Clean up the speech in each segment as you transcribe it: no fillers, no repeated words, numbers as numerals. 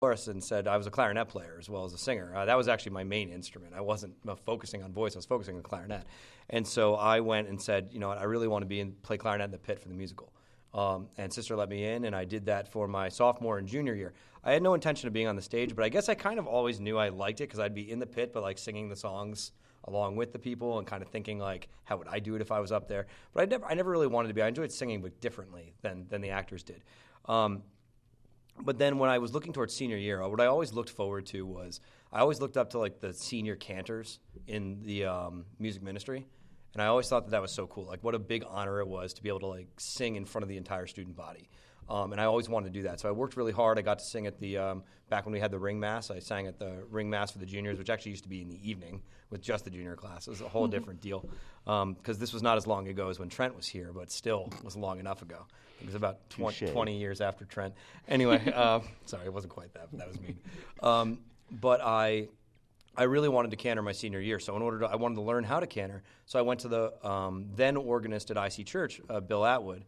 chorus and said I was a clarinet player as well as a singer. That was actually my main instrument. I wasn't focusing on voice. I was focusing on clarinet. And so I went and said, you know what, I really want to play clarinet in the pit for the musical. And Sister let me in, and I did that for my sophomore and junior year. I had no intention of being on the stage, but I guess I kind of always knew I liked it because I'd be in the pit, but like singing the songs along with the people and kind of thinking like, how would I do it if I was up there? But I never really wanted to be. I enjoyed singing, but differently than the actors did. But then when I was looking towards senior year, what I always looked forward to was I always looked up to like the senior cantors in the music ministry, and I always thought that was so cool. Like what a big honor it was to be able to like sing in front of the entire student body. And I always wanted to do that. So I worked really hard. I got to sing at the, back when we had the ring mass, I sang at the ring mass for the juniors, which actually used to be in the evening with just the junior class. It was a whole different deal. Because this was not as long ago as when Trent was here, but still was long enough ago. It was about 20 years after Trent. Anyway, sorry, it wasn't quite that, but that was mean. But I really wanted to cantor my senior year. So I wanted to learn how to cantor. So I went to the then organist at IC Church, Bill Atwood,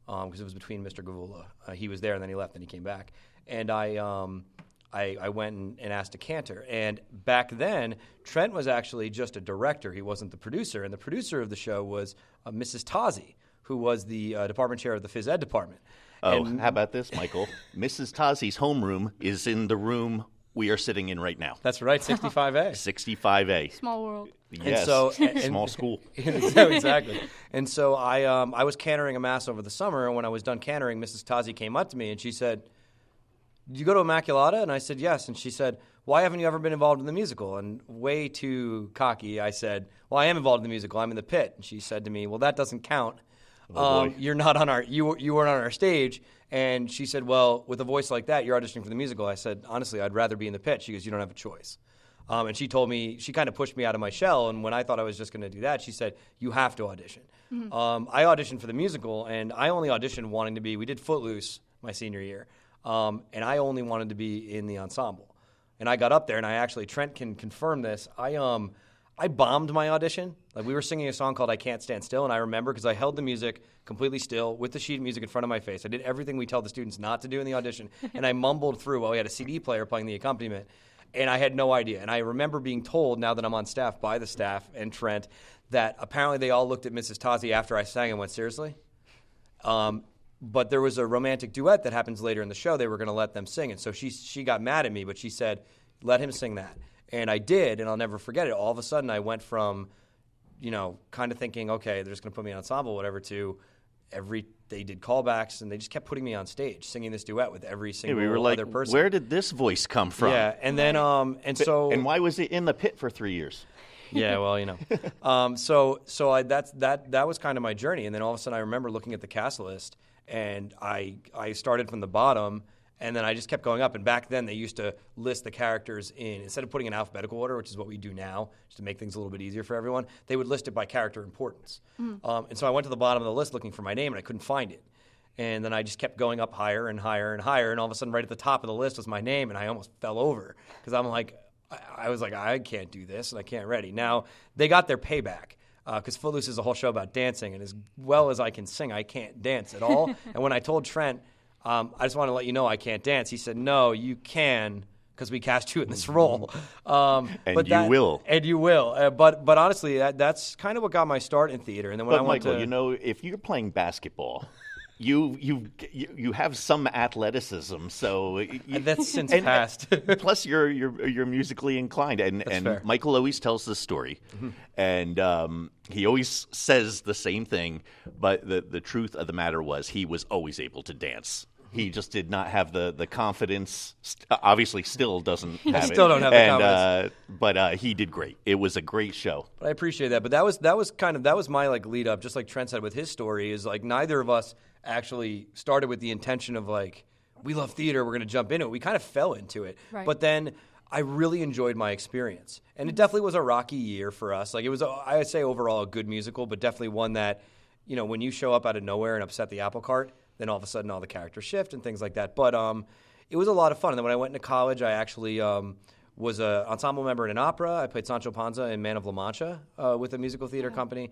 because it was between Mr. Gavula. He was there, and then he left, and he came back. And I went and asked to cantor. And back then, Trent was actually just a director. He wasn't the producer. And the producer of the show was Mrs. Tazi, who was the department chair of the phys ed department. Oh, how about this, Michael? Mrs. Tazi's homeroom is in the room we are sitting in right now. That's right, 65A. 65A. Small world. Yes, small school. Exactly. And so I was cantoring a mass over the summer, and when I was done cantoring, Mrs. Tazi came up to me, and she said, "Did you go to Immaculata?" And I said, "Yes." And she said, "Why haven't you ever been involved in the musical?" And way too cocky, I said, "Well, I am involved in the musical. I'm in the pit." And she said to me, "Well, that doesn't count. You're not on our you weren't on our stage." And she said, "Well, with a voice like that, you're auditioning for the musical." I said, "Honestly, I'd rather be in the pit." She goes, "You don't have a choice." And she told me, she kind of pushed me out of my shell. And when I thought I was just going to do that, she said, "You have to audition." Mm-hmm. I auditioned for the musical, and I only auditioned wanting to be. We did Footloose my senior year, and I only wanted to be in the ensemble. And I got up there, and I actually, Trent can confirm this. I bombed my audition. Like we were singing a song called "I Can't Stand Still," and I remember because I held the music completely still with the sheet of music in front of my face. I did everything we tell the students not to do in the audition, and I mumbled through while we had a CD player playing the accompaniment, and I had no idea. And I remember being told, now that I'm on staff, by the staff and Trent, that apparently they all looked at Mrs. Tazi after I sang and went, "Seriously?" But there was a romantic duet that happens later in the show. They were going to let them sing, and so she got mad at me, but she said, "Let him sing that." And I did, and I'll never forget it. All of a sudden, I went from, kind of thinking, okay, they're just going to put me in ensemble, whatever, to they did callbacks, and they just kept putting me on stage, singing this duet with every single we were like, other person. Where did this voice come from? Yeah, and then, And why was it in the pit for 3 years? Yeah, well, that was kind of my journey. And then all of a sudden, I remember looking at the cast list, and I started from the bottom, and then I just kept going up. And back then, they used to list the characters instead of putting in alphabetical order, which is what we do now, just to make things a little bit easier for everyone, they would list it by character importance. And so I went to the bottom of the list looking for my name, and I couldn't find it. And then I just kept going up higher and higher and higher, and all of a sudden, right at the top of the list was my name, and I almost fell over because I'm like, I was like, I can't do this, and I can't ready. Now, they got their payback. Because Footloose is a whole show about dancing, and as well as I can sing, I can't dance at all. And when I told Trent, I just want to let you know I can't dance, he said, "No, you can, because we cast you in this role." You will. And you will. But honestly, that's kind of what got my start in theater. And then when Michael, if you're playing basketball, you have some athleticism, so that's since passed. Plus, you're musically inclined, and fair. Michael always tells this story, and he always says the same thing. But the truth of the matter was, he was always able to dance. He just did not have the confidence. Obviously, still doesn't have it. Still don't have the confidence. But he did great. It was a great show. But I appreciate that. But that was my like lead up. Just like Trent said with his story, is like neither of us actually started with the intention of like, we love theater, we're going to jump into it. We kind of fell into it. Right. But then I really enjoyed my experience. And it definitely was a rocky year for us. Like it was, I would say overall a good musical, but definitely one that, when you show up out of nowhere and upset the apple cart, then all of a sudden all the characters shift and things like that. But it was a lot of fun. And then when I went into college, I actually was an ensemble member in an opera. I played Sancho Panza in Man of La Mancha with a musical theater company.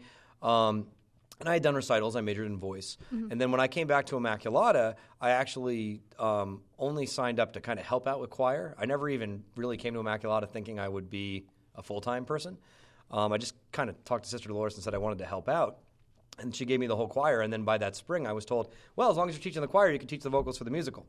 And I had done recitals. I majored in voice. And then when I came back to Immaculata, I actually only signed up to kind of help out with choir. I never even really came to Immaculata thinking I would be a full-time person. I just kind of talked to Sister Dolores and said I wanted to help out. And she gave me the whole choir. And then by that spring, I was told, well, as long as you're teaching the choir, you can teach the vocals for the musical.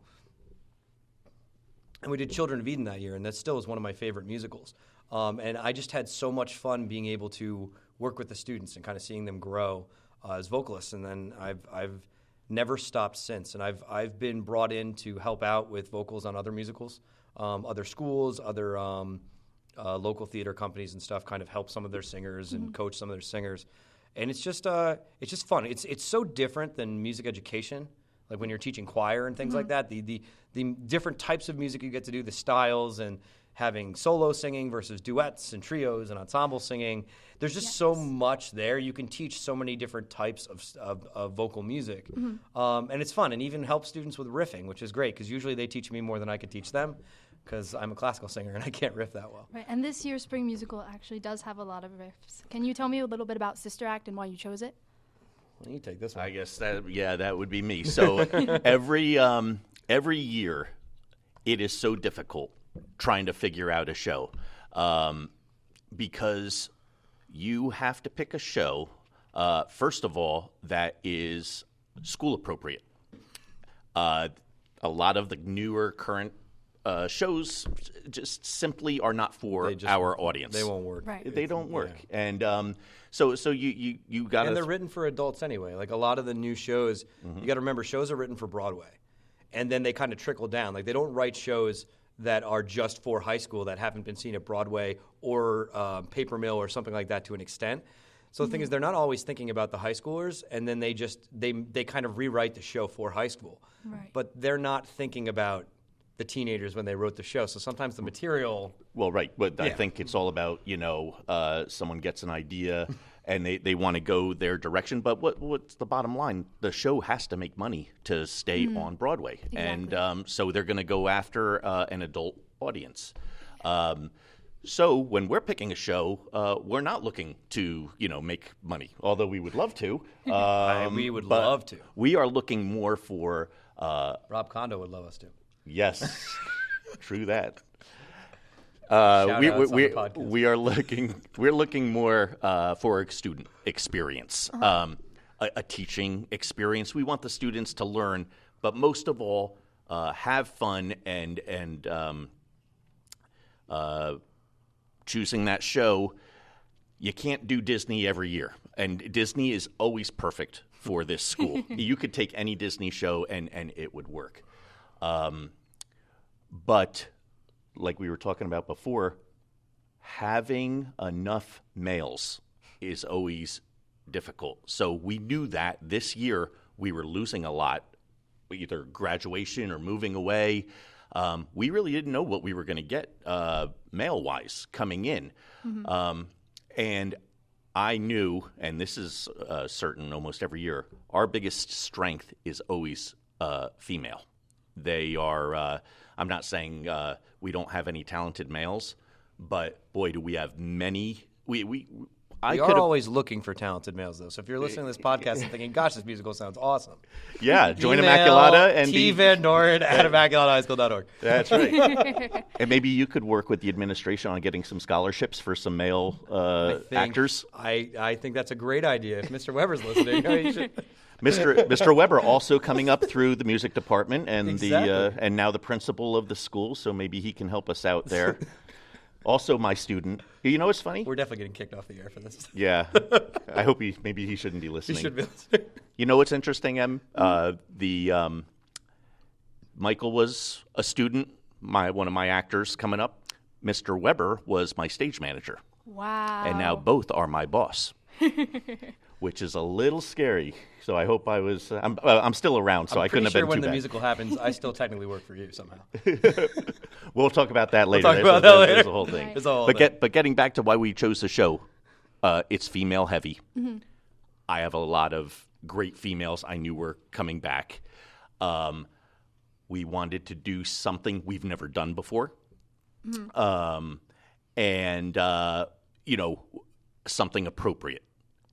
And we did Children of Eden that year, and that still is one of my favorite musicals. And I just had so much fun being able to work with the students and kind of seeing them grow as vocalists, and then I've never stopped since. And I've been brought in to help out with vocals on other musicals, other schools, other local theater companies and stuff. Kind of help some of their singers and coach some of their singers, and it's just fun. It's so different than music education, like when you're teaching choir and things like that. The different types of music you get to do, the styles, and having solo singing versus duets and trios and ensemble singing. There's just so much there. You can teach so many different types of vocal music. And it's fun, and even help students with riffing, which is great, because usually they teach me more than I could teach them, because I'm a classical singer and I can't riff that well. Right, and this year's spring musical actually does have a lot of riffs. Can you tell me a little bit about Sister Act and why you chose it? Well, you take this one. I guess that would be me. So every year, it is so difficult trying to figure out a show, because you have to pick a show, first of all, that is school appropriate. A lot of the newer current shows just simply are not for our audience. They won't work. Right. They don't work. Yeah. And so you got to... And they're written for adults anyway. Like a lot of the new shows, you got to remember, shows are written for Broadway. And then they kind of trickle down. Like they don't write shows that are just for high school that haven't been seen at Broadway or Paper Mill or something like that to an extent. So the thing is, they're not always thinking about the high schoolers, and then they kind of rewrite the show for high school. Right. But they're not thinking about the teenagers when they wrote the show. So sometimes the material... Well, right. But I think it's all about, someone gets an idea and they want to go their direction. But what's the bottom line? The show has to make money to stay on Broadway. Exactly. And so they're going to go after an adult audience. So when we're picking a show, we're not looking to, make money, although we would love to. We would love to. We are looking more for... Rob Kondo would love us to. Yes, true that. We're looking more for a student experience, a teaching experience. We want the students to learn, but most of all, have fun and choosing that show. You can't do Disney every year, and Disney is always perfect for this school. You could take any Disney show and it would work. But like we were talking about before, having enough males is always difficult. So we knew that this year we were losing a lot, either graduation or moving away. We really didn't know what we were going to get male-wise coming in. And I knew, and this is certain almost every year, our biggest strength is always female. They are, I'm not saying we don't have any talented males, but boy, do we have many. We are always looking for talented males, though. So if you're listening to this podcast and thinking, gosh, this musical sounds awesome. Yeah, join Immaculata and T. Van Doren at ImmaculataHighSchool.org. That's right. And maybe you could work with the administration on getting some scholarships for some male actors. I think that's a great idea. If Mr. Weber's listening, you should... Mr. Weber also coming up through the music department and Exactly. and now the principal of the school, so maybe he can help us out there. Also, my student. You know what's funny? We're definitely getting kicked off the air for this. Yeah, I hope maybe he shouldn't be He listening. should be listening. You know what's interesting, Em? Michael was a student, one of my actors coming up. Mr. Weber was my stage manager. Wow. And now both are my boss, which is a little scary. So I hope I'm still around, so I couldn't have been I'm pretty sure when too the bad. musical happens, I still technically work for you somehow. We'll talk about that later. talk about that later. There's a whole thing. Right. It's a whole But thing. but getting back to why we chose the show, it's female heavy. I have a lot of great females I knew were coming back. We wanted to do something we've never done before. And something appropriate.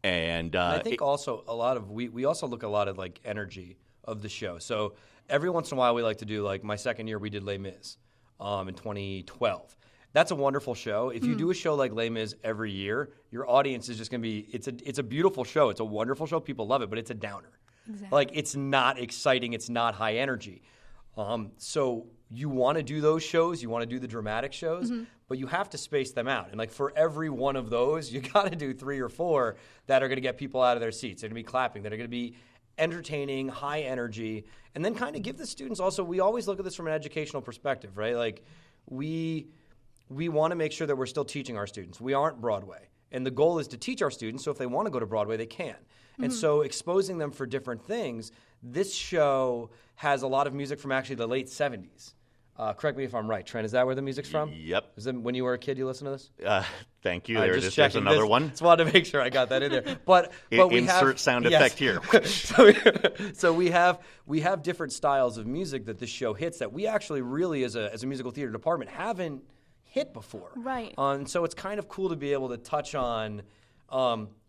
And I think also a lot of we also look a lot at like energy of the show. So every once in a while we like to do, like my second year we did Les Mis in 2012. That's a wonderful show. If you do a show like Les Mis every year, your audience is just going to be it's a beautiful show. It's a wonderful show. People love it, but it's a downer. Exactly. Like it's not exciting. It's not high energy. So you want to do those shows, you want to do the dramatic shows, but you have to space them out. And like for every one of those, you got to do 3 or 4 that are going to get people out of their seats. They're going to be clapping. That are going to be entertaining, high energy, and then kind of give the students also, we always look at this from an educational perspective, right? Like we want to make sure that we're still teaching our students. We aren't Broadway. And the goal is to teach our students, so if they want to go to Broadway, they can. And so exposing them for different things, this show has a lot of music from actually the late 70s. Correct me if I'm right, Trent. Is that where the music's from? Yep. Is it when you were a kid you listened to this? Thank you. There's another this, one. Just wanted to make sure I got that in there. But we insert have, sound yes. effect here. so we have different styles of music that this show hits that we actually really as a musical theater department haven't hit before. Right. And so it's kind of cool to be able to touch on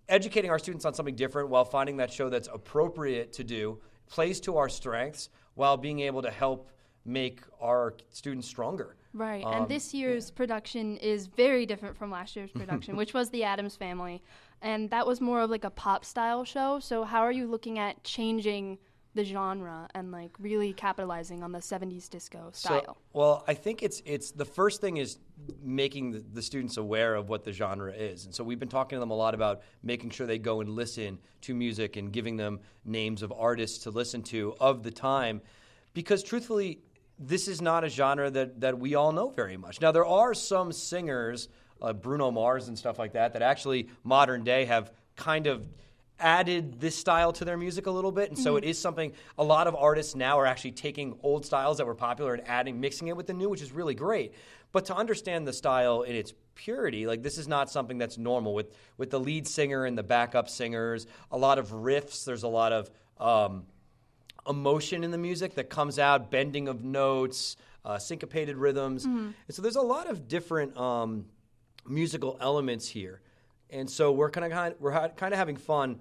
educating our students on something different while finding that show that's appropriate to do, plays to our strengths, while being able to help make our students stronger. Right, and this year's production is very different from last year's production, which was The Addams Family, and that was more of like a pop-style show. So how are you looking at changing the genre and like really capitalizing on the 70s disco style? So, well, I think it's the first thing is making the students aware of what the genre is. And so we've been talking to them a lot about making sure they go and listen to music and giving them names of artists to listen to of the time, because truthfully, this is not a genre that we all know very much. Now, there are some singers, Bruno Mars and stuff like that actually modern day have kind of added this style to their music a little bit. And so it is something, a lot of artists now are actually taking old styles that were popular and mixing it with the new, which is really great. But to understand the style in its purity, like this is not something that's normal with the lead singer and the backup singers, a lot of riffs, there's a lot of emotion in the music that comes out, bending of notes, syncopated rhythms. And so there's a lot of different musical elements here. And so we're kind of having fun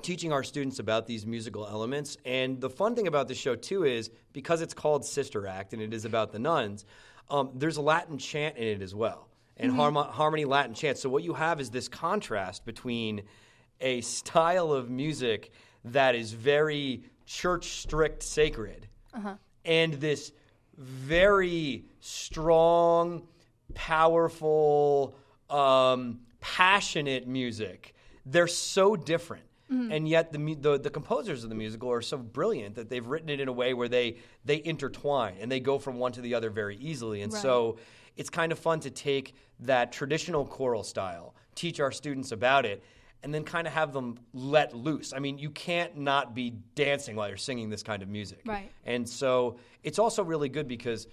teaching our students about these musical elements. And the fun thing about this show, too, is because it's called Sister Act and it is about the nuns, there's Latin chant in it as well, and harmony Latin chant. So what you have is this contrast between a style of music that is very church-strict sacred and this very strong, powerful, passionate music. They're so different. And yet the composers of the musical are so brilliant that they've written it in a way where they intertwine and they go from one to the other very easily. And so it's kind of fun to take that traditional choral style, teach our students about it, and then kind of have them let loose. I mean, you can't not be dancing while you're singing this kind of music. Right. And so it's also really good because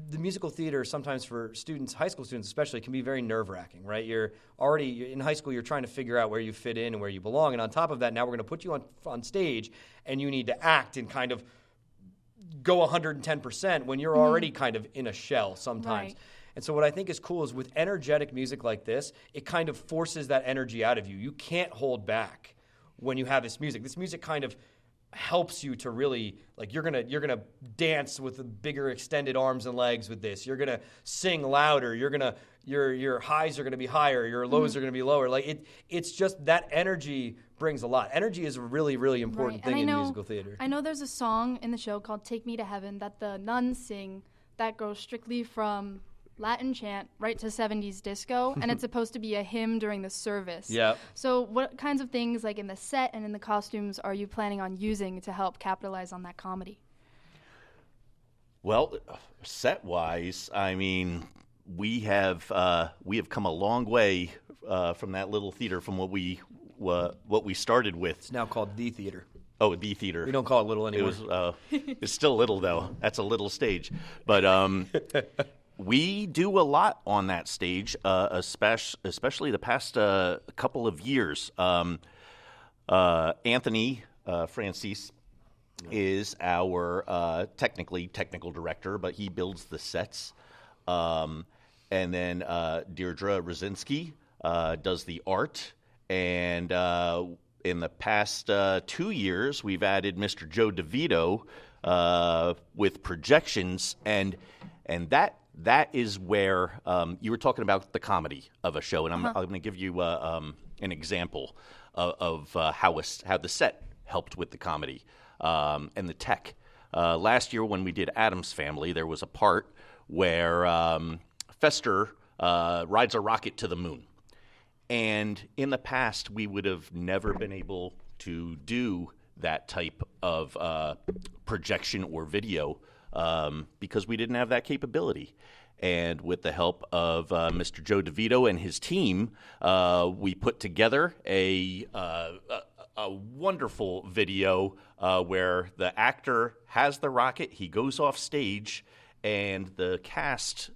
the musical theater sometimes for students, high school students especially, can be very nerve-wracking, right? You're in high school, you're trying to figure out where you fit in and where you belong. And on top of that, now we're going to put you on stage and you need to act and kind of go 110% when you're already kind of in a shell sometimes. Right. And so what I think is cool is with energetic music like this, it kind of forces that energy out of you. You can't hold back when you have this music. This music kind of helps you to really, like, you're gonna dance with the bigger extended arms and legs with this. You're gonna sing louder. Your highs are gonna be higher. Your lows are gonna be lower. Like it's just that energy brings a lot. Energy is a really, really important thing in musical theater. I know there's a song in the show called "Take Me to Heaven" that the nuns sing that goes strictly from Latin chant right to 70s disco, and it's supposed to be a hymn during the service. Yeah. So what kinds of things, like in the set and in the costumes, are you planning on using to help capitalize on that comedy? Well, set-wise, I mean, we have come a long way from that little theater from what we started with. It's now called The Theater. Oh, The Theater. We don't call it little anymore. It's still little, though. That's a little stage. But we do a lot on that stage, especially the past couple of years. Anthony Francis is our technical director, but he builds the sets. And then Deirdre Rosinski does the art, and in the past 2 years, we've added Mr. Joe DeVito with projections, and that is where you were talking about the comedy of a show, and I'm going to give you an example of how the set helped with the comedy and the tech. Last year when we did Addams Family, there was a part where Fester rides a rocket to the moon. And in the past, we would have never been able to do that type of projection or video because we didn't have that capability. And with the help of Mr. Joe DeVito and his team, we put together a wonderful video where the actor has the rocket, he goes off stage, and the cast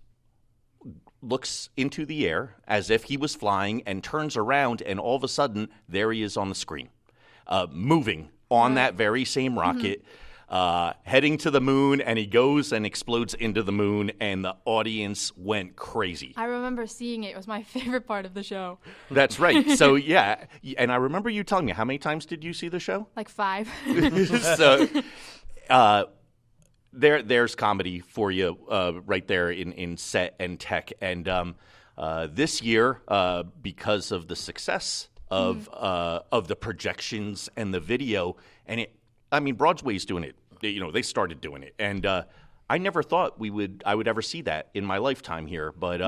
looks into the air as if he was flying and turns around, and all of a sudden, there he is on the screen, moving on that very same rocket, heading to the moon, and he goes and explodes into the moon, and the audience went crazy. I remember seeing it. It was my favorite part of the show. That's right. So, yeah, and I remember you telling me, how many times did you see the show? Like 5. So, there's comedy for you right there in set and tech. And this year, because of the success of the projections and the video, and Broadway's doing it. They started doing it, and I never thought I would ever see that in my lifetime here. But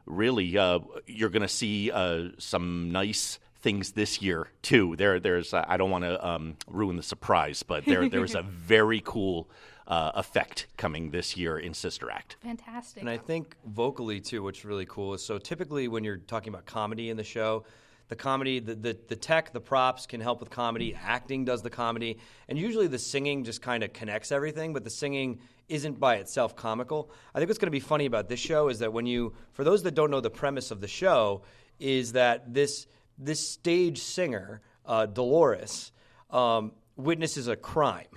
really, you're going to see some nice things this year too. There's I don't want to ruin the surprise, but there's a very cool effect coming this year in Sister Act. Fantastic. And I think vocally too, what's really cool is, so typically when you're talking about comedy in the show, the comedy, the tech, the props can help with comedy. Acting does the comedy. And usually the singing just kind of connects everything, but the singing isn't by itself comical. I think what's going to be funny about this show is that for those that don't know the premise of the show, is that this stage singer, Dolores, witnesses a crime.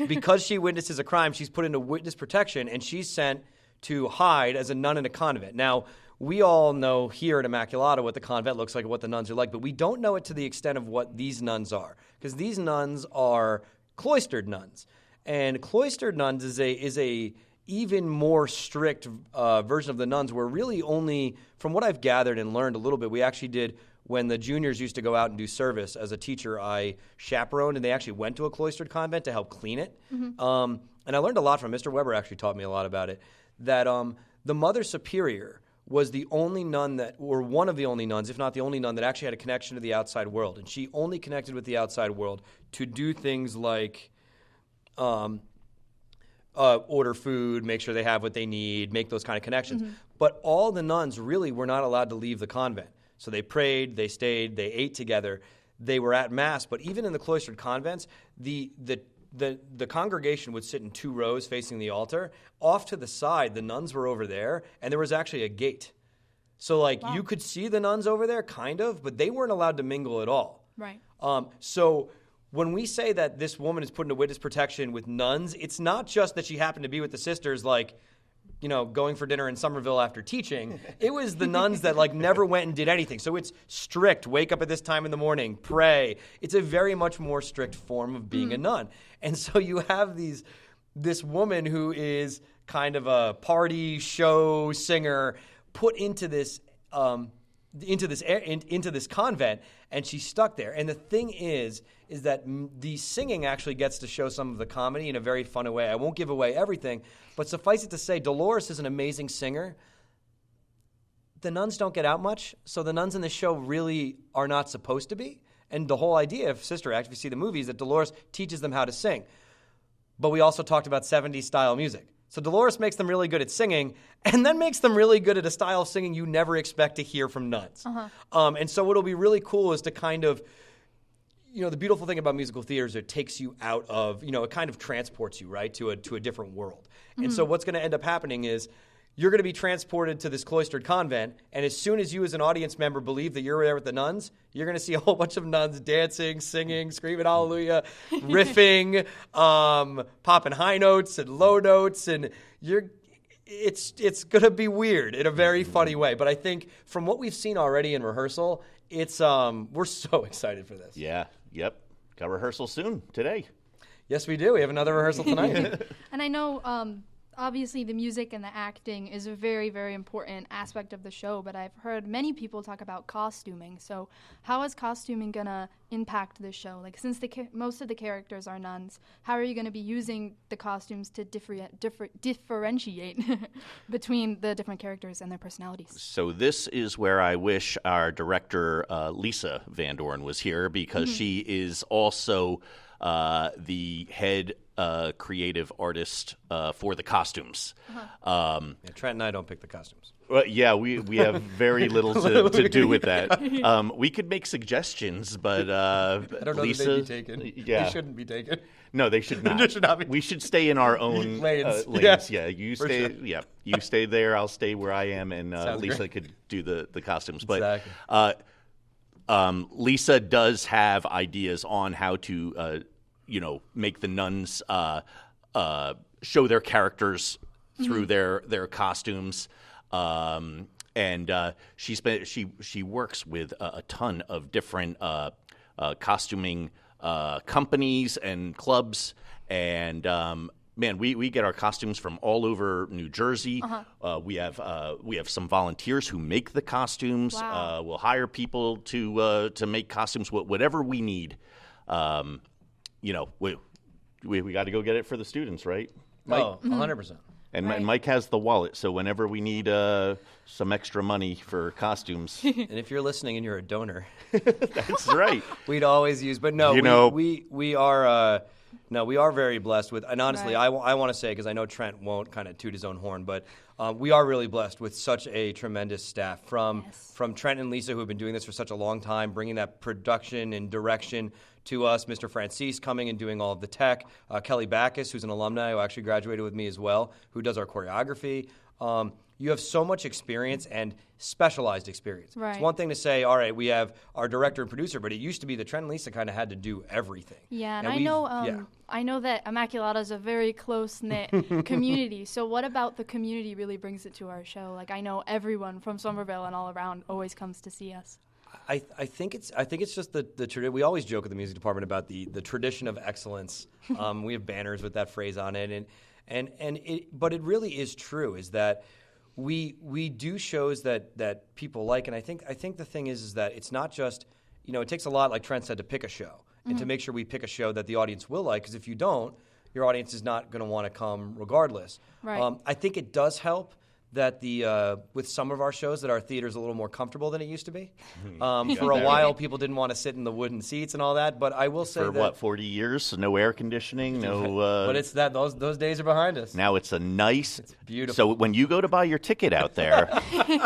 Because she witnesses a crime, she's put into witness protection, and she's sent to hide as a nun in a convent. Now, we all know here at Immaculata what the convent looks like and what the nuns are like, but we don't know it to the extent of what these nuns are, because these nuns are cloistered nuns. And cloistered nuns is a even more strict version of the nuns, where really only, from what I've gathered and learned a little bit, we actually did, when the juniors used to go out and do service, as a teacher, I chaperoned, and they actually went to a cloistered convent to help clean it. And I learned a lot from Mr. Weber, actually taught me a lot about it, that the Mother Superior was the only nun or one of the only nuns, if not the only nun, that actually had a connection to the outside world. And she only connected with the outside world to do things like order food, make sure they have what they need, make those kind of connections. But all the nuns really were not allowed to leave the convent. So they prayed, they stayed, they ate together, they were at Mass. But even in the cloistered convents, the congregation would sit in 2 rows facing the altar. Off to the side, the nuns were over there, and there was actually a gate. So, you could see the nuns over there, kind of, but they weren't allowed to mingle at all. Right. So when we say that this woman is put into witness protection with nuns, it's not just that she happened to be with the sisters, going for dinner in Somerville after teaching. It was the nuns that never went and did anything. So it's strict. Wake up at this time in the morning, pray. It's a very much more strict form of being a nun. And so you have this woman who is kind of a party show singer put into this convent, and she's stuck there. And the thing is that the singing actually gets to show some of the comedy in a very fun way. I won't give away everything, but suffice it to say, Dolores is an amazing singer. The nuns don't get out much, so the nuns in the show really are not supposed to be. And the whole idea of Sister Act, if you see the movie, is that Dolores teaches them how to sing. But we also talked about 70s style music. So Dolores makes them really good at singing, and then makes them really good at a style of singing you never expect to hear from nuns. And so what'll be really cool is to kind of, the beautiful thing about musical theater is it takes you out of, it kind of transports you, right, to a different world. And so what's going to end up happening is you're going to be transported to this cloistered convent, and as soon as you as an audience member believe that you're there with the nuns, you're going to see a whole bunch of nuns dancing, singing, screaming hallelujah, riffing, popping high notes and low notes, and it's gonna be weird in a very funny way. But I think from what we've seen already in rehearsal, it's we're so excited for this. Yeah. Yep. Got rehearsal soon today. Yes, we do. We have another rehearsal tonight. And I know, obviously, the music and the acting is a very, very important aspect of the show, but I've heard many people talk about costuming. So how is costuming going to impact the show? Like, since most of the characters are nuns, how are you going to be using the costumes to differentiate between the different characters and their personalities? So this is where I wish our director, Lisa Van Dorn, was here, because she is also the head creative artist for the costumes. Yeah, Trent and I don't pick the costumes. Well, yeah, we have very little to do with that. We could make suggestions, but I don't know Lisa, that they'd be taken. Yeah. They shouldn't be taken. No, they should not. They should not be. We should stay in our own Lanes. lanes. Yeah, Yeah, you for stay. sure. Yeah, you stay there. I'll stay where I am, and Sounds Lisa great. could do the costumes. But Exactly. Lisa does have ideas on how to, make the nuns show their characters through their costumes. And she works with a ton of different costuming companies and clubs, and man, we get our costumes from all over New Jersey. We have some volunteers who make the costumes. Wow. We'll hire people to make costumes, whatever we need. We got to go get it for the students, right? Mike? Oh, 100%. And Right. Mike has the wallet, so whenever we need some extra money for costumes, And if you're listening and you're a donor, that's right. we'd always use. But no, we are. No, we are very blessed with, and honestly, Right. I want to say, because I know Trent won't kind of toot his own horn, but we are really blessed with such a tremendous staff from Trent and Lisa, who have been doing this for such a long time, bringing that production and direction to us. Mr. Francis coming and doing all of the tech. Kelly Backus, who's an alumni who actually graduated with me as well, who does our choreography. You have so much experience and specialized experience. Right. It's one thing to say, all right, we have our director and producer, but it used to be that Trent and Lisa kind of had to do everything. Yeah, and we've- I know that Immaculata is a very close-knit community. So what about the community really brings it to our show? Like, I know everyone from Somerville and all around always comes to see us. I think it's just the tradition. We always joke at the music department about the tradition of excellence. We have banners with that phrase on it, but it really is true. Is that we do shows that people like, and I think the thing is that it's not just, it takes a lot, like Trent said, to pick a show and to make sure we pick a show that the audience will like, because if you don't, your audience is not going to want to come regardless. Right. I think it does help that with some of our shows that our theater's a little more comfortable than it used to be. For a while, people didn't want to sit in the wooden seats and all that, but I will say For that 40 years? No air conditioning, no. but it's that those days are behind us. Now it's a nice. It's beautiful. So when you go to buy your ticket out there,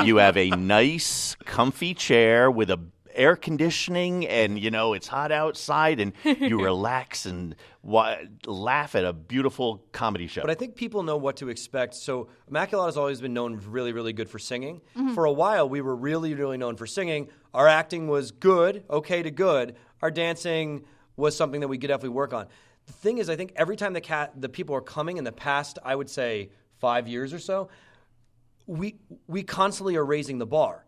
you have a nice, comfy chair with air conditioning, and it's hot outside, and you relax and laugh at a beautiful comedy show. But I think people know what to expect. So Immaculata has always been known really, really good for singing. For a while, we were really, really known for singing. Our acting was good, okay to good. Our dancing was something that we could definitely work on. The thing is, I think every time the people are coming in the past, I would say 5 years or so, we constantly are raising the bar.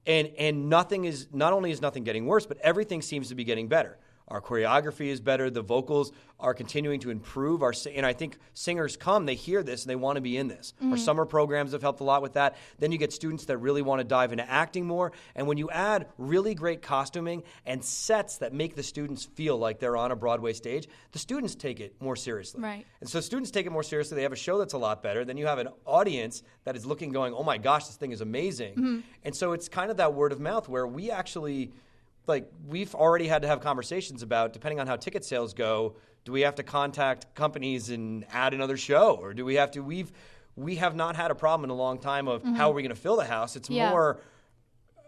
And not only is nothing getting worse, but everything seems to be getting better. Our choreography is better. The vocals are continuing to improve. And I think singers come, they hear this, and they want to be in this. Our summer programs have helped a lot with that. Then you get students that really want to dive into acting more. And when you add really great costuming and sets that make the students feel like they're on a Broadway stage, the students take it more seriously. Right. And so students take it more seriously. They have a show that's a lot better. Then you have an audience that is looking, going, oh my gosh, this thing is amazing. And so it's kind of that word of mouth where we actually... we've already had to have conversations about, depending on how ticket sales go, do we have to contact companies and add another show? Or do we have to, we have not had a problem in a long time of how are we going to fill the house? It's more,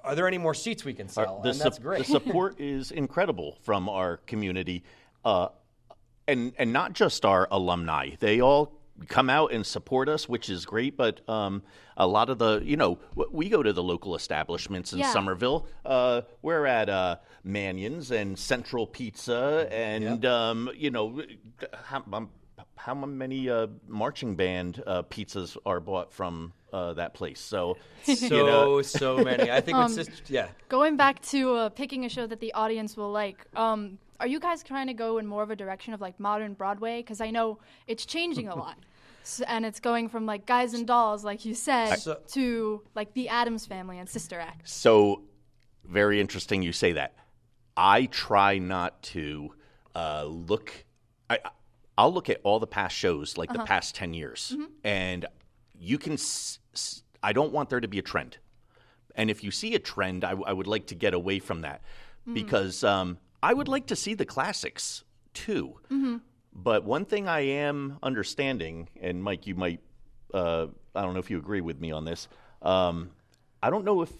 are there any more seats we can sell? And that's great. The support is incredible from our community, and not just our alumni. They all come out and support us, which is great, but a lot of the, we go to the local establishments in Somerville. We're at Mannion's and Central Pizza and, how many marching band pizzas are bought from that place. So so many. I think Going back to picking a show that the audience will like, are you guys trying to go in more of a direction of like modern Broadway? Because I know it's changing a lot. And it's going from like Guys and Dolls, like you said, to like the Addams Family and Sister Act. So very interesting you say that. I try not to look. I'll look at all the past shows, like the past 10 years, and you can. I don't want there to be a trend, and if you see a trend, I would like to get away from that because I would like to see the classics too. But one thing I am understanding, and Mike, you might. I don't know if you agree with me on this. I don't know if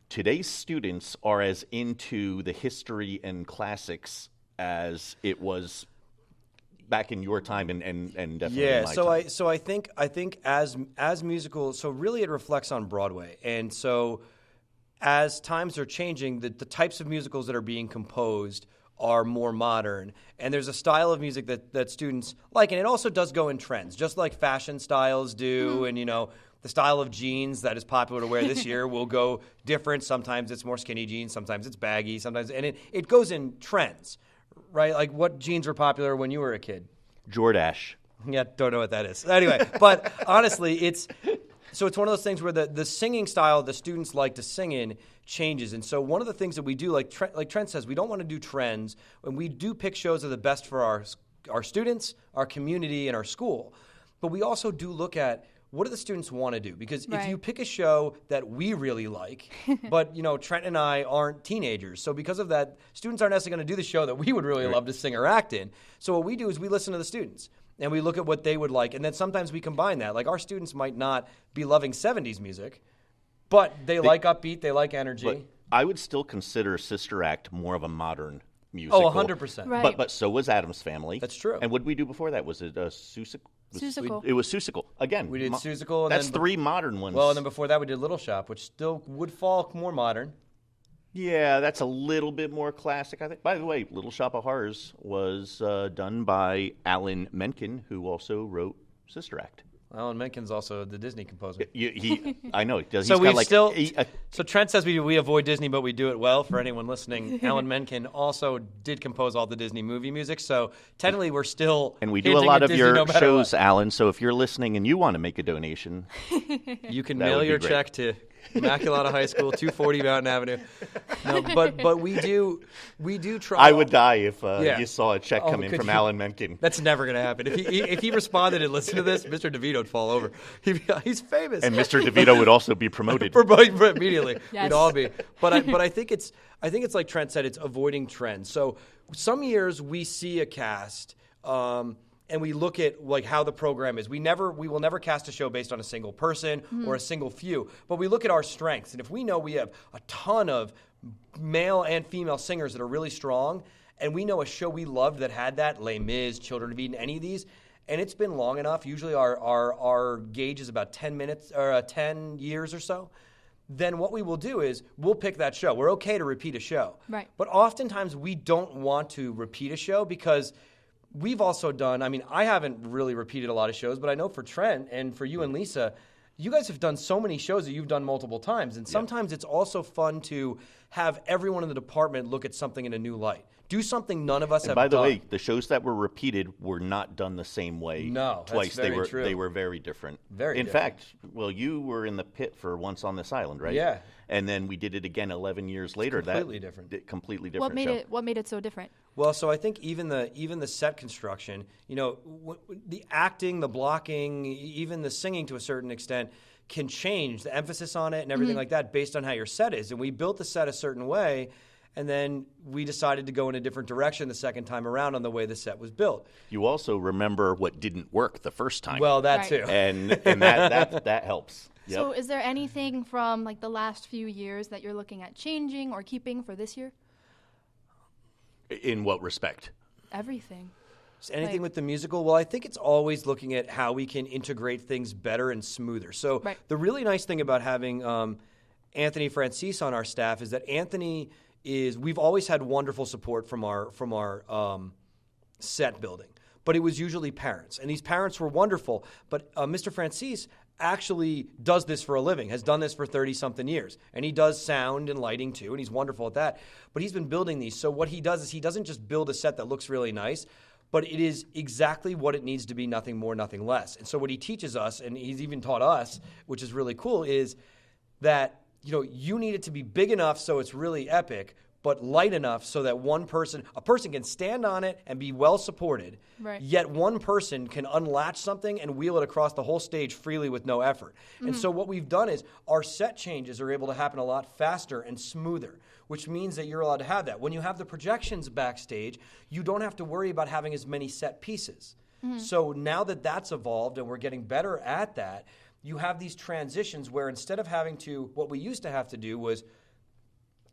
today's students are as into the history and classics as it was back in your time and definitely in my time. So I think as musicals, so really it reflects on Broadway, and so as times are changing, the types of musicals that are being composed are more modern, and there's a style of music that students like, and it also does go in trends, just like fashion styles do, and the style of jeans that is popular to wear this year will go different. Sometimes it's more skinny jeans, sometimes it's baggy, sometimes, and it goes in trends, right? Like what jeans were popular when you were a kid? Jordache. Yeah, don't know what that is. Anyway, but honestly, it's one of those things where the singing style the students like to sing in changes. And so one of the things that we do, like Trent says, we don't want to do trends, and we do pick shows that are the best for our students, our community, and our school. But we also do look at what do the students want to do? Because if you pick a show that we really like, but, Trent and I aren't teenagers. So because of that, students aren't necessarily going to do the show that we would really love to sing or act in. So what we do is we listen to the students, and we look at what they would like. And then sometimes we combine that. Like our students might not be loving 70s music, but they like upbeat, they like energy. But I would still consider Sister Act more of a modern musical. Oh, 100%. Right. But so was Addams Family. That's true. And what did we do before that? Was it Seussical? Seussical. It was Seussical. Again, We did Seussical. And that's then, 3 modern ones. Well, and then before that we did Little Shop, which still would fall more modern. Yeah, that's a little bit more classic, I think. By the way, Little Shop of Horrors was done by Alan Menken, who also wrote Sister Act. Alan Menken's also the Disney composer. I know. So we So Trent says we avoid Disney, but we do it well. For anyone listening, Alan Menken also did compose all the Disney movie music. So technically, we're still and we do a lot of Disney your no shows, Alan. So if you're listening and you want to make a donation, you can mail your check to Immaculata High School, 240 Mountain Avenue. No, but we do try. I would die if you saw a check come in from Alan Menken. That's never going to happen. If he responded and listened to this, Mr. DeVito would fall over. He's famous, and Mr. DeVito would also be promoted immediately. Yes. We'd all be. But I think it's like Trent said, it's avoiding trends. So some years we see a cast. And we look at like how the program is. We will never cast a show based on a single person or a single few, but we look at our strengths. And if we know we have a ton of male and female singers that are really strong, and we know a show we loved that had that, Les Mis, Children of Eden, any of these, and it's been long enough, usually our gauge is about 10 minutes or 10 years or so, then what we will do is we'll pick that show. We're okay to repeat a show. Right. But oftentimes we don't want to repeat a show because we've also done, I haven't really repeated a lot of shows, but I know for Trent and for you and Lisa, you guys have done so many shows that you've done multiple times. And sometimes it's also fun to have everyone in the department look at something in a new light. Do something none of us have done. By the way, the shows that were repeated were not done the same way twice. That's very true. They were very different. Very In different. fact, well, you were in the pit for Once on This Island, right? Yeah. And then we did it again 11 years later. Completely different. Completely different show. What made it so different? Well, so I think even the set construction, the acting, the blocking, even the singing to a certain extent can change, the emphasis on it and everything like that based on how your set is. And we built the set a certain way, and then we decided to go in a different direction the second time around on the way the set was built. You also remember what didn't work the first time. Well, that Right. too. And that helps. Yep. So is there anything from like the last few years that you're looking at changing or keeping for this year? In what respect? Everything. Anything with the musical? Well, I think it's always looking at how we can integrate things better and smoother. So the really nice thing about having Anthony Francis on our staff is that Anthony we've always had wonderful support from our set building. but it was usually parents. And these parents were wonderful. But Mr. Francis actually does this for a living, has done this for 30-something years. And he does sound and lighting too, and he's wonderful at that. But he's been building these. So what he does is he doesn't just build a set that looks really nice, but it is exactly what it needs to be, nothing more, nothing less. And so what he teaches us, and he's even taught us, which is really cool, is that you need it to be big enough so it's really epic, but light enough so that a person can stand on it and be well supported, right. Yet one person can unlatch something and wheel it across the whole stage freely with no effort. And so what we've done is our set changes are able to happen a lot faster and smoother, which means that you're allowed to have that. When you have the projections backstage, you don't have to worry about having as many set pieces. So now that that's evolved and we're getting better at that, you have these transitions where instead of what we used to have to do was,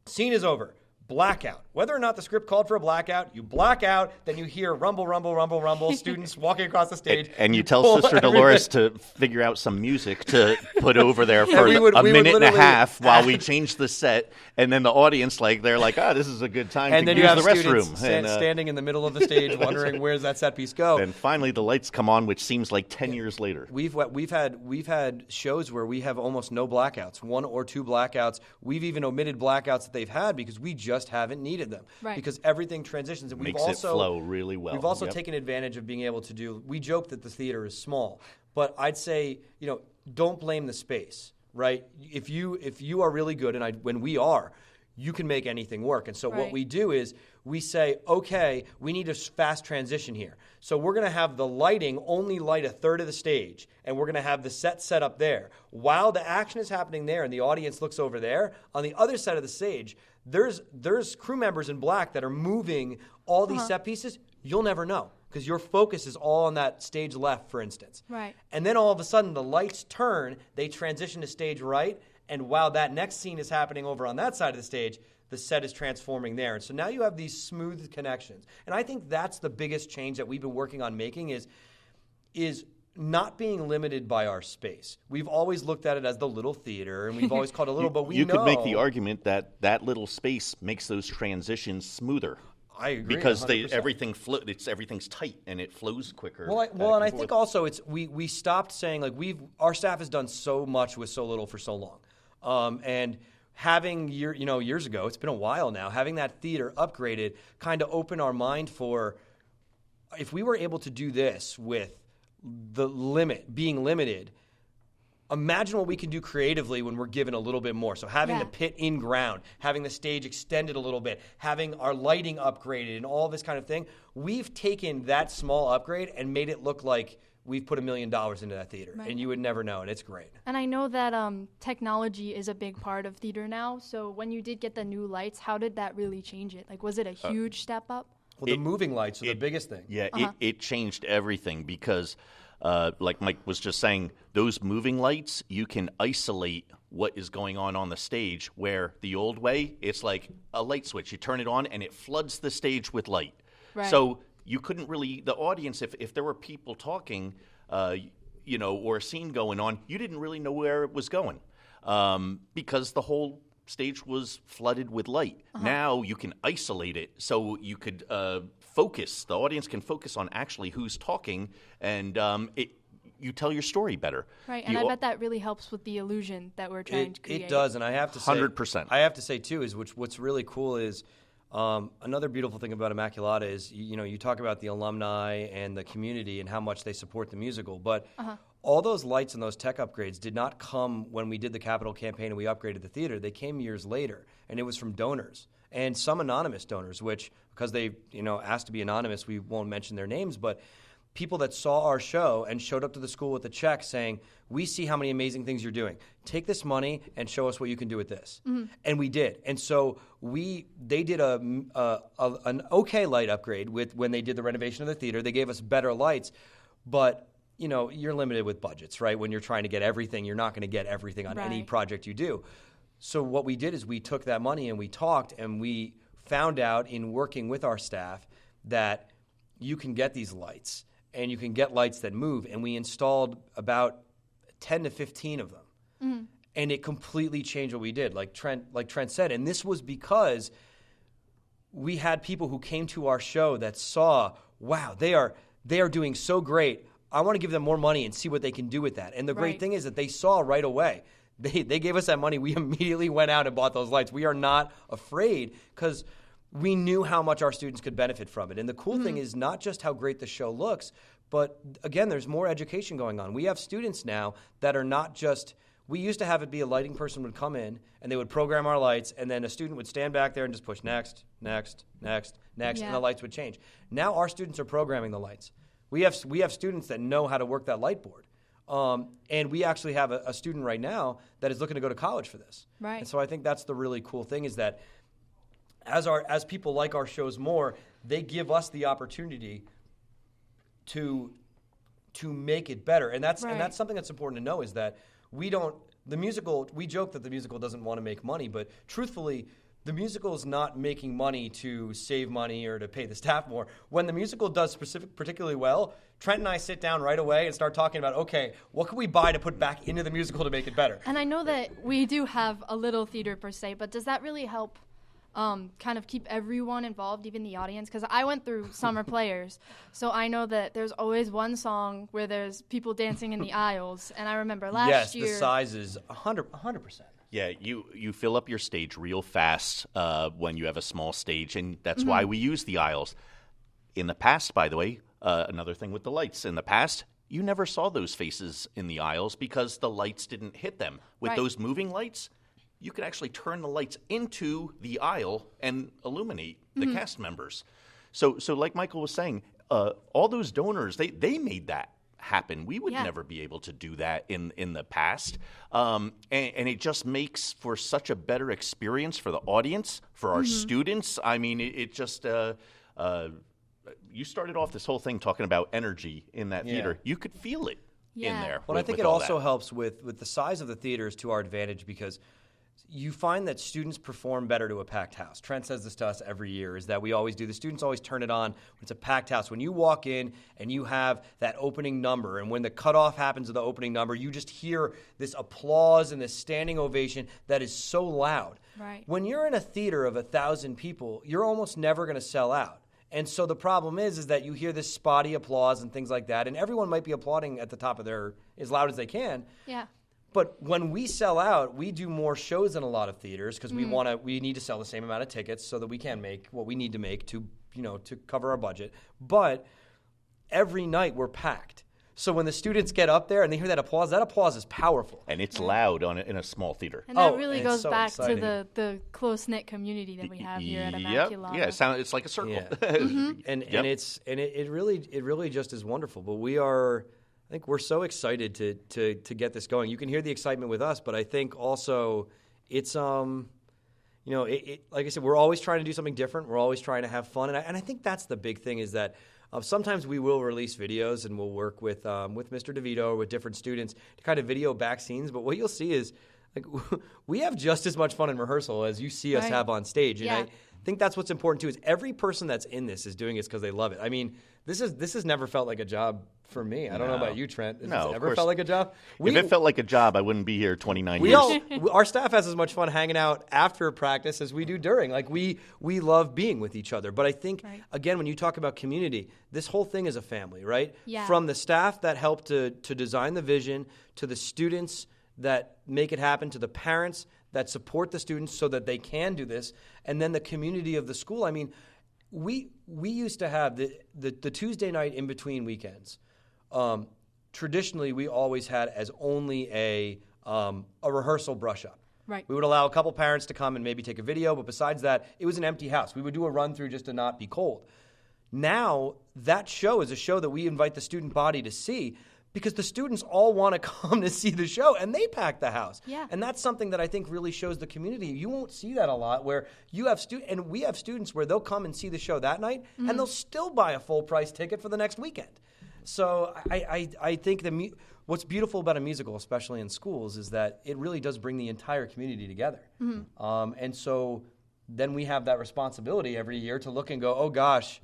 scene is over, blackout. Whether or not the script called for a blackout, you black out, then you hear rumble, rumble, rumble, rumble, students walking across the stage. And you tell Sister Dolores to figure out some music to put over there for a minute and a half while we change the set. And then the audience, they're like, this is a good time and to then use you have the restroom. Standing in the middle of the stage wondering where's that set piece go. And finally the lights come on, which seems like 10 years later. We've had shows where we have almost no blackouts, 1 or 2 blackouts. We've even omitted blackouts that they've had because we just haven't needed them. Right. Because everything transitions. And Makes it flow really well. We've also taken advantage of being able to do, we joke that the theater is small, but I'd say, don't blame the space, right? If you are really good, and when we are, you can make anything work. And so what we do is we say, okay, we need a fast transition here. So we're going to have the lighting only light a third of the stage, and we're going to have the set up there. While the action is happening there and the audience looks over there, on the other side of the stage, there's crew members in black that are moving all these set pieces. You'll never know because your focus is all on that stage left, for instance. Right. And then all of a sudden the lights turn, they transition to stage right, and while that next scene is happening over on that side of the stage, the set is transforming there. And so now you have these smooth connections. And I think that's the biggest change that we've been working on making is not being limited by our space. We've always looked at it as the little theater, and we've always called it a little, but we know. You could make the argument that little space makes those transitions smoother. I agree. Because 100%. everything's tight and it flows quicker. Well, and I think also we stopped saying our staff has done so much with so little for so long, and having years ago, it's been a while now, having that theater upgraded kind of opened our mind for if we were able to do this with the limit being limited. Imagine what we can do creatively when we're given a little bit more. So having the pit in ground, having the stage extended a little bit, having our lighting upgraded and all this kind of thing. We've taken that small upgrade and made it look like we've put $1 million into that theater. Right. And you would never know, and it's great. And I know that technology is a big part of theater now. So when you did get the new lights, how did that really change it? Was it a huge step up? Well, the moving lights are the biggest thing. Yeah, it changed everything because like Mike was just saying, those moving lights, you can isolate what is going on the stage, where the old way, it's like a light switch. You turn it on, and it floods the stage with light. Right. So you couldn't really, the audience, if there were people talking, or a scene going on, you didn't really know where it was going because the whole stage was flooded with light. Now you can isolate it so you could focus. The audience can focus on actually who's talking, and you tell your story better. Right, and I bet that really helps with the illusion that we're trying to create. It does, and I have to say, 100%. I have to say too is what's really cool is another beautiful thing about Immaculata is you talk about the alumni and the community and how much they support the musical, but all those lights and those tech upgrades did not come when we did the capital campaign and we upgraded the theater. They came years later, and it was from donors and some anonymous donors, which because they asked to be anonymous, we won't mention their names, but people that saw our show and showed up to the school with a check saying, we see how many amazing things you're doing. Take this money and show us what you can do with this. And we did. And so they did an okay light upgrade when they did the renovation of the theater. They gave us better lights, but you're limited with budgets, right? When you're trying to get everything, you're not going to get everything on any project you do. So what we did is we took that money and we talked, and we found out in working with our staff that you can get these lights and you can get lights that move. And we installed about 10 to 15 of them. And it completely changed what we did, like Trent said. And this was because we had people who came to our show that saw, wow, they are doing so great. I want to give them more money and see what they can do with that. And the great thing is that they saw right away. They gave us that money. We immediately went out and bought those lights. We are not afraid because we knew how much our students could benefit from it. And the cool thing is not just how great the show looks, but again, there's more education going on. We have students now that are not just, we used to have it be a lighting person would come in and they would program our lights, and then a student would stand back there and just push next, next, next, next, and the lights would change. Now our students are programming the lights. We have students that know how to work that light board. And we actually have a student right now that is looking to go to college for this. Right. And so I think that's the really cool thing is that as people like our shows more, they give us the opportunity to make it better. And that's something that's important to know is that we joke that the musical doesn't want to make money, but truthfully, the musical is not making money to save money or to pay the staff more. When the musical does particularly well, Trent and I sit down right away and start talking about, okay, what can we buy to put back into the musical to make it better? And I know that we do have a little theater per se, but does that really help kind of keep everyone involved, even the audience? Because I went through Summer Players, so I know that there's always one song where there's people dancing in the aisles. And I remember last year... Yes, the size is 100%. Yeah, you fill up your stage real fast when you have a small stage, and that's why we use the aisles. In the past, by the way, another thing with the lights, in the past, you never saw those faces in the aisles because the lights didn't hit them. With those moving lights, you could actually turn the lights into the aisle and illuminate the cast members. So like Michael was saying, all those donors, they made that happen. We would never be able to do that in the past. And it just makes for such a better experience for the audience, for our students. I mean, it just... you started off this whole thing talking about energy in that theater. You could feel it in there. Well, I think it also helps with the size of the theaters to our advantage because you find that students perform better to a packed house. Trent says this to us every year, is that we always do. The students always turn it on when it's a packed house. When you walk in and you have that opening number, and when the cutoff happens of the opening number, you just hear this applause and this standing ovation that is so loud. Right. When you're in a theater of 1,000 people, you're almost never going to sell out. And so the problem is that you hear this spotty applause and things like that, and everyone might be applauding at the top of their, as loud as they can. Yeah. But when we sell out, we do more shows than a lot of theaters because we need to sell the same amount of tickets so that we can make what we need to make to cover our budget. But every night we're packed. So when the students get up there and they hear that applause is powerful. And it's loud in a small theater. And that really goes back to the close-knit community that we have here at Immaculata. Yeah, it's like a circle. Yeah. And it really just is wonderful. But I think we're so excited to get this going. You can hear the excitement with us, but I think also it's like I said, we're always trying to do something different. We're always trying to have fun, and I think that's the big thing is that sometimes we will release videos and we'll work with Mr. DeVito or with different students to kind of video back scenes. But what you'll see is like we have just as much fun in rehearsal as you see us have on stage, and I think that's what's important too. Is every person that's in this is doing it because they love it. I mean, this has never felt like a job for me. I don't know about you, Trent. Has this ever felt like a job? If it felt like a job, I wouldn't be here 29 years. Our staff has as much fun hanging out after practice as we do during. Like we love being with each other. But I think again, when you talk about community, this whole thing is a family, right? Yeah. From the staff that helped to design the vision, to the students that make it happen, to the parents that support the students so that they can do this, and then the community of the school. I mean, we used to have the Tuesday night in between weekends. Traditionally, we always had as only a rehearsal brush up. Right. We would allow a couple parents to come and maybe take a video, but besides that, it was an empty house. We would do a run through just to not be cold. Now, that show is a show that we invite the student body to see because the students all want to come to see the show, and they pack the house. Yeah. And that's something that I think really shows the community. You won't see that a lot where you have and we have students where they'll come and see the show that night, and they'll still buy a full-price ticket for the next weekend. So I think what's beautiful about a musical, especially in schools, is that it really does bring the entire community together. And so then we have that responsibility every year to look and go, oh gosh,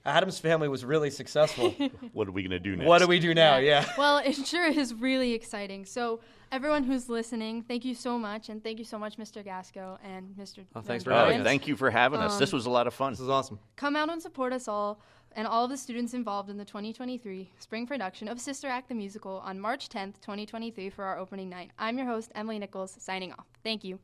Adam's Family was really successful. What are we going to do next? What do we do now? Yeah. Well, it sure is really exciting. So everyone who's listening, thank you so much. And thank you so much, Mr. Gasco and Mr. Thanks Van for having Buren. us. Thank you for having us. This was a lot of fun. This is awesome. Come out and support us all and all of the students involved in the 2023 spring production of Sister Act the Musical on March 10th, 2023 for our opening night. I'm your host, Emily Nichols, signing off. Thank you.